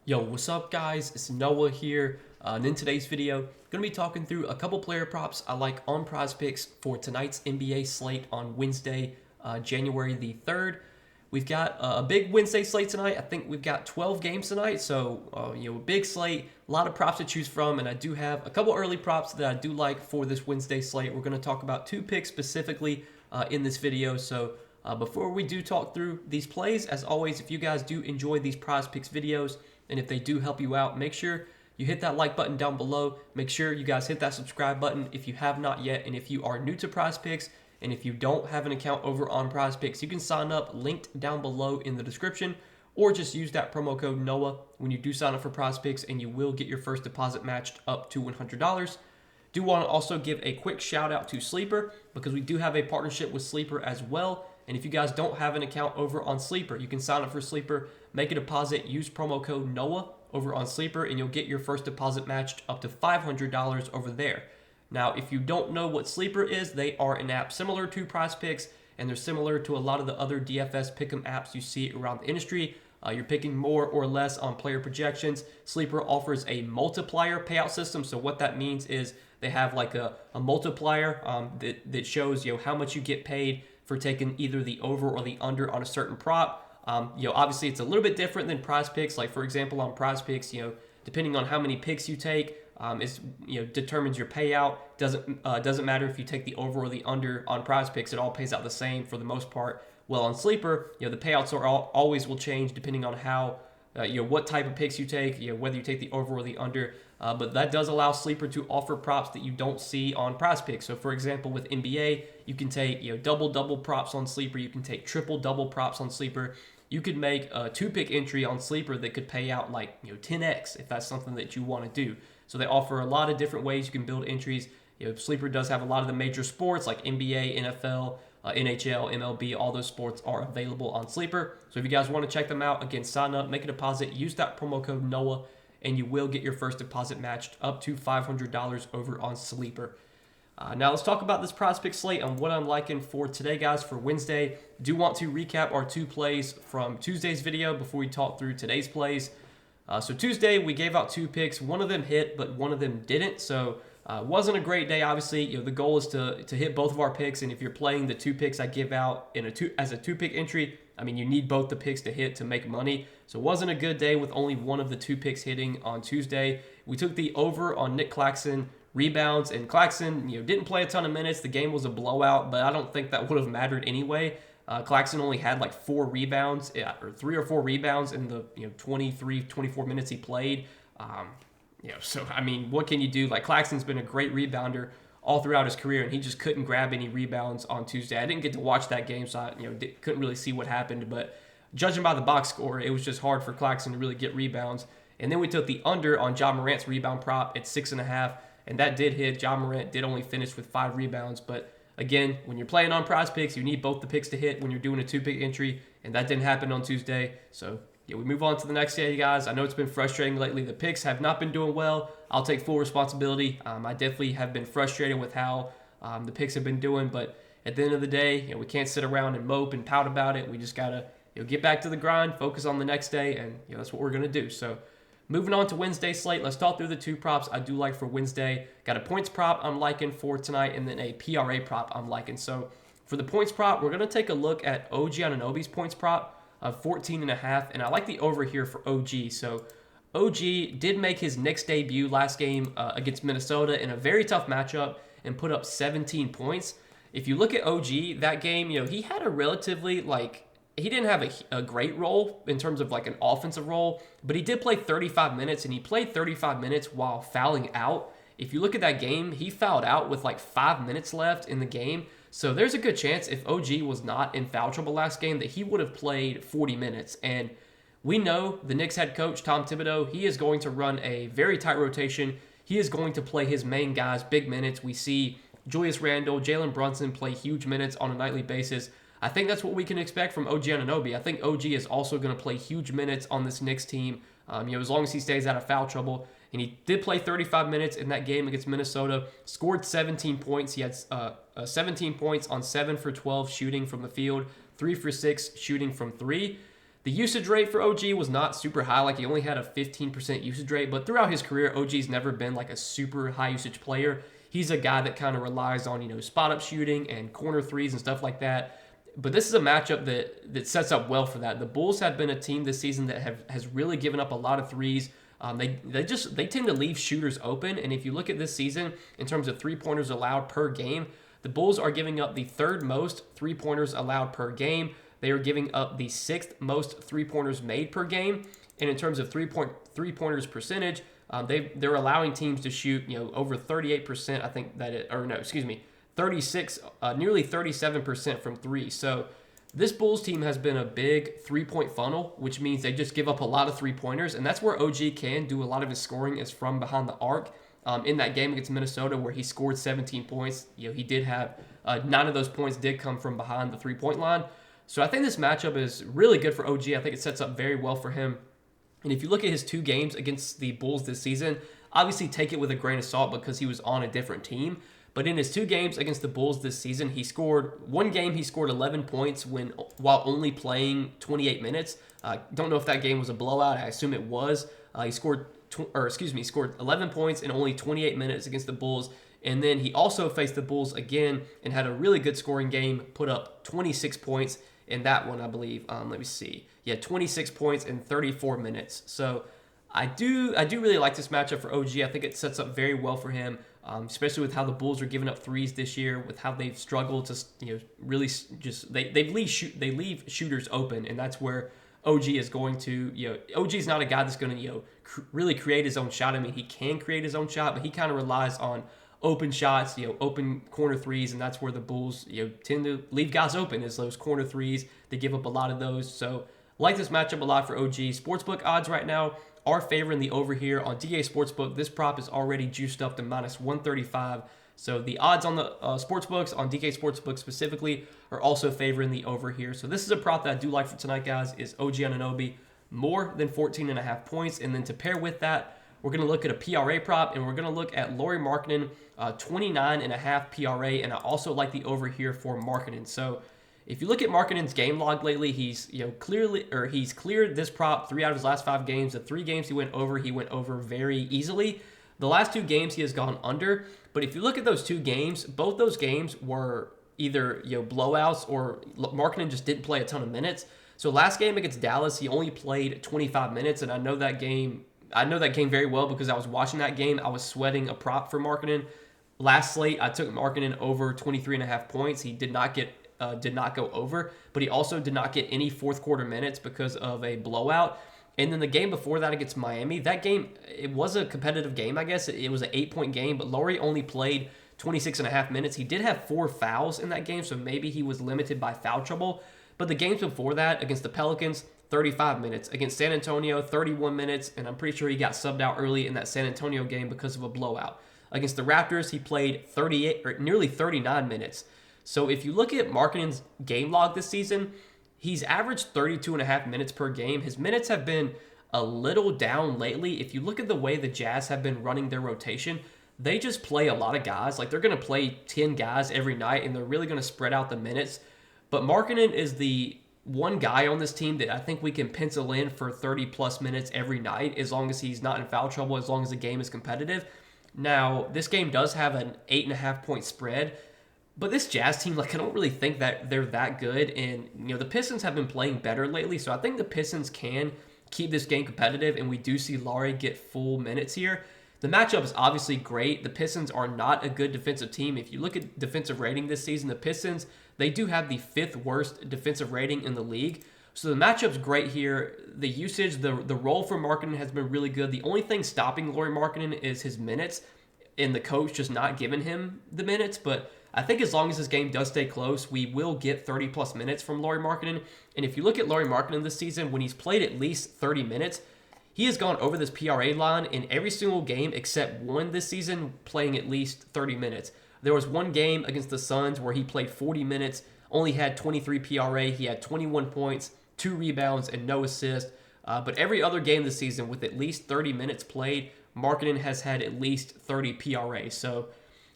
Yo, what's up guys? It's Noah here, and in today's video, going to be talking through a couple player props I like on Prizepicks for tonight's NBA slate on Wednesday, January the 3rd. We've got a big Wednesday slate tonight. I think we've got 12 games tonight, so a big slate, a lot of props to choose from, and I do have a couple early props that I do like for this Wednesday slate. We're going to talk about two picks specifically in this video, so before we do talk through these plays, as always, if you guys do enjoy these Prizepicks videos, and if they do help you out, make sure you hit that like button down below. Make sure you guys hit that subscribe button if you have not yet. And if you are new to Prizepicks, and if you don't have an account over on Prizepicks, you can sign up linked down below in the description, or just use that promo code NOAH when you do sign up for Prizepicks, and you will get your first deposit matched up to $100. Do want to also give a quick shout out to Sleeper, because we do have a partnership with Sleeper as well. And if you guys don't have an account over on Sleeper, you can sign up for Sleeper, make a deposit, use promo code NOAH over on Sleeper, and you'll get your first deposit matched up to $500 over there. Now, if you don't know what Sleeper is, they are an app similar to Prizepicks, and they're similar to a lot of the other DFS pick'em apps you see around the industry. You're picking more or less on player projections. Sleeper offers a multiplier payout system, so what that means is they have like a multiplier that shows how much you get paid for taking either the over or the under on a certain prop. Obviously it's a little bit different than Prizepicks. Like for example, on Prizepicks, depending on how many picks you take, determines your payout. Doesn't matter if you take the over or the under on Prizepicks. It all pays out the same for the most part. Well, on Sleeper, the payouts are always will change depending on how what type of picks you take, whether you take the over or the under. But that does allow Sleeper to offer props that you don't see on Prizepicks. So for example, with NBA, you can take double props on Sleeper. You can take triple props on Sleeper. You could make a 2-pick entry on Sleeper that could pay out like 10x if that's something that you want to do. So they offer a lot of different ways you can build entries. Sleeper does have a lot of the major sports like NBA, NFL, NHL, MLB, all those sports are available on Sleeper. So if you guys want to check them out, again, sign up, make a deposit, use that promo code NOAH, and you will get your first deposit matched up to $500 over on Sleeper. Now let's talk about this Prizepicks slate and what I'm liking for today, guys, for Wednesday. Do want to recap our two plays from Tuesday's video before we talk through today's plays. So Tuesday, we gave out two picks. One of them hit, but one of them didn't. So wasn't a great day, obviously. The goal is to hit both of our picks, and if you're playing the two picks I give out as a 2-pick entry, I mean, you need both the picks to hit to make money. So it wasn't a good day with only one of the 2 picks hitting on Tuesday. We took the over on Nick Claxton rebounds, and Claxton didn't play a ton of minutes. The game was a blowout, but I don't think that would have mattered anyway. Claxton only had like 4 rebounds, or 3 or 4 rebounds in the 23, 24 minutes he played. So I mean, what can you do? Like, Claxton's been a great rebounder all throughout his career, and he just couldn't grab any rebounds on Tuesday. I didn't get to watch that game, so I couldn't really see what happened. But judging by the box score, it was just hard for Claxton to really get rebounds. And then we took the under on Ja Morant's rebound prop at 6.5, and that did hit. Ja Morant did only finish with 5 rebounds, but again, when you're playing on Prizepicks, you need both the picks to hit when you're doing a 2-pick entry, and that didn't happen on Tuesday. So we move on to the next day, guys. I know it's been frustrating lately. The picks have not been doing well. I'll take full responsibility. I definitely have been frustrated with how the picks have been doing, but at the end of the day, we can't sit around and mope and pout about it. We just gotta get back to the grind, focus on the next day, and that's what we're gonna do. So moving on to Wednesday's slate, let's talk through the 2 props I do like for Wednesday. Got a points prop I'm liking for tonight, and then a PRA prop I'm liking. So for the points prop, we're going to take a look at OG Anunoby's points prop of 14.5, and I like the over here for OG. So OG did make his Knicks debut last game against Minnesota in a very tough matchup and put up 17 points. If you look at OG, that game, he had a relatively, he didn't have a great role in terms of like an offensive role, but he did play 35 minutes, and he played 35 minutes while fouling out. If you look at that game, he fouled out with like 5 minutes left in the game. So there's a good chance if OG was not in foul trouble last game that he would have played 40 minutes. And we know the Knicks head coach, Tom Thibodeau, he is going to run a very tight rotation. He is going to play his main guys big minutes. We see Julius Randle, Jalen Brunson play huge minutes on a nightly basis. I think that's what we can expect from OG Anunoby. I think OG is also going to play huge minutes on this Knicks team, as long as he stays out of foul trouble. And he did play 35 minutes in that game against Minnesota, scored 17 points. He had 17 points on 7 for 12 shooting from the field, 3 for 6 shooting from 3. The usage rate for OG was not super high. Like, he only had a 15% usage rate, but throughout his career, OG's never been like a super high usage player. He's a guy that kind of relies on, spot up shooting and corner threes and stuff like that. But this is a matchup that sets up well for that. The Bulls have been a team this season that has really given up a lot of threes. They tend to leave shooters open, and if you look at this season in terms of 3-pointers allowed per game, the Bulls are giving up the 3rd most 3-pointers allowed per game. They are giving up the 6th most 3-pointers made per game, and in terms of 3-pointers percentage, they're allowing teams to shoot over 38%. I think that it, or no, excuse me, 36, nearly 37% from three. So this Bulls team has been a big 3-point funnel, which means they just give up a lot of 3-pointers, and that's where OG can do a lot of his scoring is from behind the arc. In that game against Minnesota where he scored 17 points, he did have 9 of those points did come from behind the 3-point line. So I think this matchup is really good for OG. I think it sets up very well for him. And if you look at his 2 games against the Bulls this season, obviously take it with a grain of salt because he was on a different team. But in his 2 games against the Bulls this season, one game he scored 11 points while only playing 28 minutes. Don't know if that game was a blowout. I assume it was. He scored 11 points in only 28 minutes against the Bulls. And then he also faced the Bulls again and had a really good scoring game, put up 26 points in that one, I believe. Let me see. Yeah, 26 points in 34 minutes. So I do really like this matchup for OG. I think it sets up very well for him, especially with how the Bulls are giving up threes this year, with how they've struggled to really just they leave shooters open, and that's where OG is going to OG's not a guy that's going to really create his own shot. I mean, he can create his own shot, but he kind of relies on open shots, open corner threes, and that's where the Bulls tend to leave guys open is those corner threes. They give up a lot of those. So like this matchup a lot for OG. Sportsbook odds right now are favoring the over here on DA Sportsbook. This prop is already juiced up to -135. So the odds on the sportsbooks, on DK Sportsbook specifically, are also favoring the over here. So this is a prop that I do like for tonight, guys, is OG Anunoby more than 14.5 points. And then to pair with that, we're going to look at a PRA prop, and we're going to look at Lauri Markkanen, 29.5 PRA, and I also like the over here for Markkanen. So if you look at Markkanen's game log lately, he's he's cleared this prop 3 out of his last 5 games. The 3 games he went over very easily. The last 2 games he has gone under, but if you look at those 2 games, both those games were either blowouts or Markkanen just didn't play a ton of minutes. So last game against Dallas, he only played 25 minutes, and I know that game very well because I was watching that game. I was sweating a prop for Markkanen. Last slate, I took Markkanen over 23.5 points. He did not go over, but he also did not get any fourth quarter minutes because of a blowout. And then the game before that against Miami, that game, it was a competitive game, I guess. It was an 8-point game, but Lauri only played 26.5 minutes. He did have 4 fouls in that game, so maybe he was limited by foul trouble. But the games before that, against the Pelicans, 35 minutes. Against San Antonio, 31 minutes, and I'm pretty sure he got subbed out early in that San Antonio game because of a blowout. Against the Raptors, he played 38 or nearly 39 minutes. So if you look at Markkanen's game log this season, he's averaged 32.5 minutes per game. His minutes have been a little down lately. If you look at the way the Jazz have been running their rotation, they just play a lot of guys. Like, they're going to play 10 guys every night, and they're really going to spread out the minutes. But Markkanen is the one guy on this team that I think we can pencil in for 30-plus minutes every night, as long as he's not in foul trouble, as long as the game is competitive. Now, this game does have an 8.5-point spread, but this Jazz team, I don't really think that they're that good. And, the Pistons have been playing better lately, so I think the Pistons can keep this game competitive, and we do see Lauri get full minutes here. The matchup is obviously great. The Pistons are not a good defensive team. If you look at defensive rating this season, the Pistons, they do have the 5th worst defensive rating in the league. So the matchup's great here. The usage, the role for Markkanen has been really good. The only thing stopping Lauri Markkanen is his minutes, and the coach just not giving him the minutes. But I think as long as this game does stay close, we will get 30-plus minutes from Lauri Markkanen. And if you look at Lauri Markkanen this season, when he's played at least 30 minutes, he has gone over this PRA line in every single game except one this season, playing at least 30 minutes. There was one game against the Suns where he played 40 minutes, only had 23 PRA. He had 21 points, 2 rebounds, and no assists. But every other game this season with at least 30 minutes played, Markkanen has had at least 30 PRA. So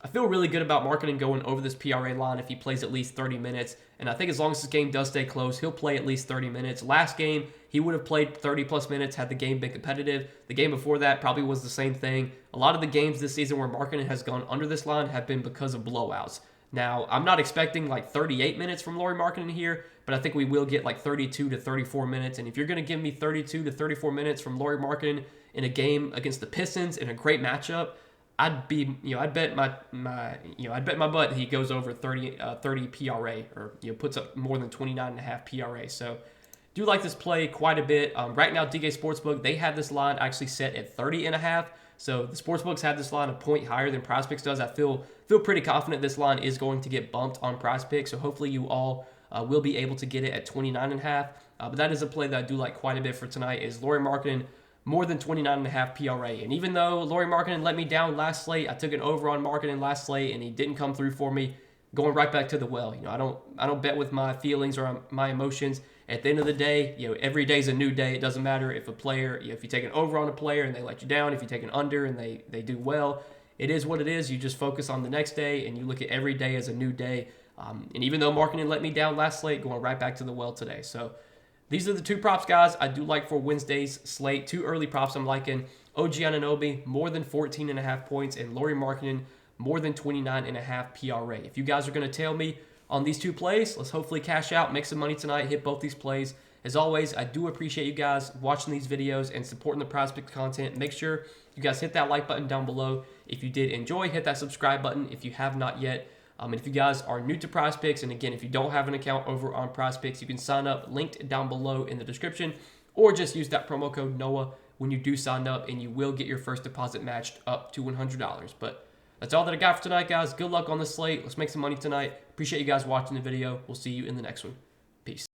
I feel really good about marketing going over this PRA line if he plays at least 30 minutes. And I think as long as this game does stay close, he'll play at least 30 minutes. Last game, he would have played 30 plus minutes had the game been competitive. The game before that probably was the same thing. A lot of the games this season where marketing has gone under this line have been because of blowouts. Now, I'm not expecting like 38 minutes from Lauri Markkanen here, but I think we will get like 32 to 34 minutes. And if you're going to give me 32 to 34 minutes from Lauri Markkanen in a game against the Pistons in a great matchup, I'd bet my butt he goes over 30 PRA, or puts up more than 29.5 PRA. So do like this play quite a bit. Right now, DK Sportsbook, they have this line actually set at 30.5. So the sportsbooks have this line a point higher than Prizepicks does. I feel pretty confident this line is going to get bumped on Prizepicks. So hopefully you all will be able to get it at 29.5. But that is a play that I do like quite a bit for tonight, is Lauri Markkanen more than 29.5 PRA. And even though Lauri Markkanen let me down last slate, I took an over on Markkanen last slate and he didn't come through for me. Going right back to the well. I don't bet with my feelings or my emotions. At the end of the day, every day's a new day. It doesn't matter if a player, if you take an over on a player and they let you down, if you take an under and they do well, it is what it is. You just focus on the next day and you look at every day as a new day. And even though Markkanen let me down last slate, going right back to the well today. So these are the two props, guys, I do like for Wednesday's slate. Two early props I'm liking. OG Anunoby, more than 14.5 points, and Lauri Markkanen, more than 29.5 PRA. If you guys are going to tail me on these two plays, let's hopefully cash out, make some money tonight, hit both these plays. As always, I do appreciate you guys watching these videos and supporting the Prizepicks content. Make sure you guys hit that like button down below. If you did enjoy, hit that subscribe button if you have not yet. And if you guys are new to Prizepicks, and again, if you don't have an account over on Prizepicks, you can sign up, linked down below in the description, or just use that promo code NOAH when you do sign up, and you will get your first deposit matched up to $100. But that's all that I got for tonight, guys. Good luck on the slate. Let's make some money tonight. Appreciate you guys watching the video. We'll see you in the next one. Peace.